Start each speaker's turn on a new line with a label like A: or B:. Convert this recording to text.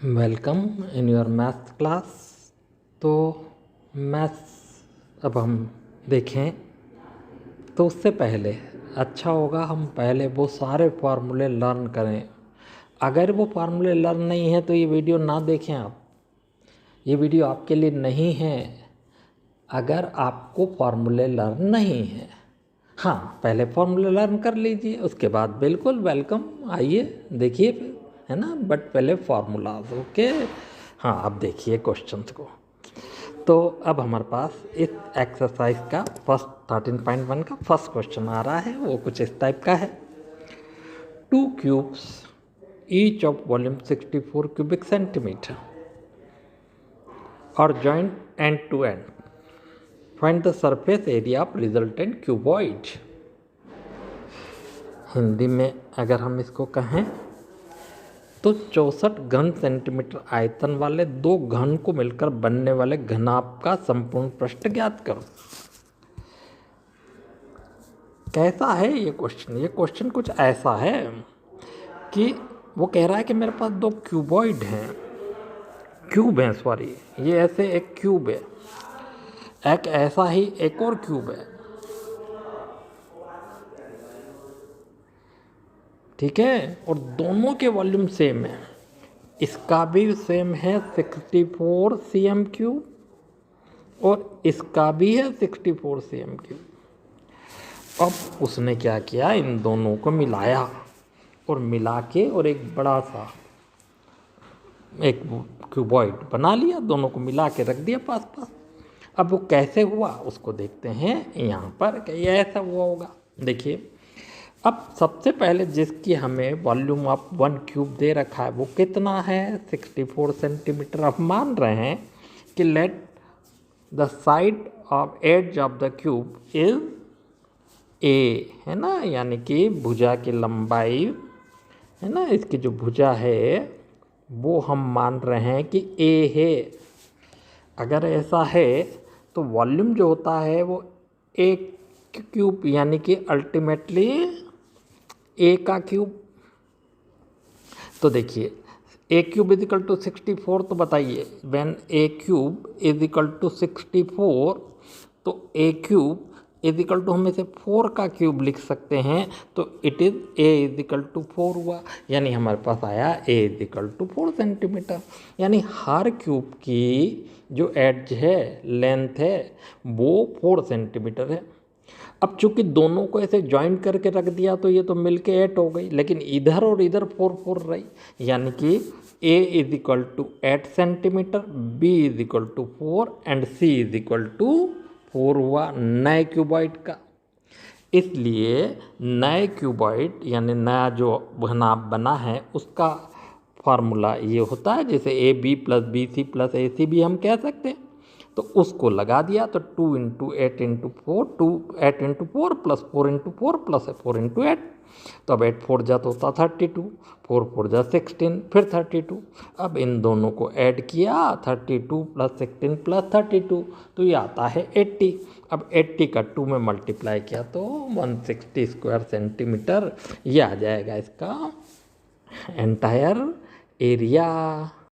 A: Welcome in your maths class. तो maths अब हम देखें तो उससे पहले अच्छा होगा हम पहले वो सारे फार्मूले लर्न करें। अगर वो फार्मूले लर्न नहीं है तो ये वीडियो ना देखें आप, ये वीडियो आपके लिए नहीं है अगर आपको फार्मूले लर्न नहीं है। हाँ, पहले फार्मूले लर्न कर लीजिए, उसके बाद बिल्कुल वेलकम, आइए देखिए फिर, है ना। बट पहले फार्मूलाज, ओके। हाँ, अब देखिए क्वेश्चंस को। तो अब हमारे पास इस एक्सरसाइज का फर्स्ट 13.1 का फर्स्ट क्वेश्चन आ रहा है, वो कुछ इस टाइप का है। 2 cubes each of volume 64 cubic centimetre और joint end to end, find the surface area of resultant cuboid. Hindi में अगर हम इसको कहें तो 64 घन सेंटीमीटर आयतन वाले दो घन को मिलकर बनने वाले घनाभ का संपूर्ण पृष्ठ ज्ञात करो। कैसा है ये क्वेश्चन? ये क्वेश्चन कुछ ऐसा है कि वो कह रहा है कि मेरे पास दो क्यूबॉइड हैं, क्यूब हैं, सॉरी, ये ऐसे एक क्यूब है, एक ऐसा ही एक और क्यूब है, ठीक है, और दोनों के वॉल्यूम सेम है। इसका भी सेम है 64 cm क्यूब और इसका भी है 64 cm क्यूब। अब उसने क्या किया, इन दोनों को मिलाया और मिला के और एक बड़ा सा एक क्यूबॉइड बना लिया, दोनों को मिला के रख दिया पास पास। अब वो कैसे हुआ उसको देखते हैं यहाँ पर, कि ये ऐसा हुआ होगा। देखिए, अब सबसे पहले जिसकी हमें वॉल्यूम ऑफ 1 क्यूब दे रखा है वो कितना है, 64 सेंटीमीटर। अब मान रहे हैं कि let the side of edge of the cube is a, है ना, यानी कि भुजा की लंबाई, है ना, इसकी जो भुजा है वो हम मान रहे हैं कि ए है। अगर ऐसा है तो वॉल्यूम जो होता है वो ए क्यूब, यानी कि अल्टीमेटली ए का क्यूब। तो देखिए, a cube is equal to 64, तो बताइए when a cube is equal to 64, तो a cube is equal to हम इसे 4 का क्यूब लिख सकते हैं, तो it is a is equal to 4 हुआ, यानी हमारे पास आया a is equal to 4 centimetre. यानी हर क्यूब की जो एड्ज है, लेंथ है, वो 4 सेंटीमीटर है। अब चूंकि दोनों को ऐसे ज्वाइन करके रख दिया तो ये तो मिलके 8 हो गई, लेकिन इधर और इधर 4 रही, यानी कि A is equal to 8 centimetre, B is equal to 4 and C is equal to 4 हुआ नए क्यूबॉइड का। इसलिए नए क्यूबॉइड यानी नया जो घनाभ बना है उसका फार्मूला ये होता है, जैसे A B plus B C plus A C भी हम कह सकते हैं। तो उसको लगा दिया, तो 2 into 8 into 4, 8 into 4 plus 4 into 4 plus 4 into 8। तो अब 8 4 जा तो होता 32, 4 4 जा 16, फिर 32। अब इन दोनों को ऐड किया, 32 प्लस 16 प्लस 32, तो ये आता है 80। अब 80 का 2 में मल्टीप्लाई किया तो 160 स्क्वायर सेंटीमीटर, ये आ जाएगा इसका एंटायर एरिया।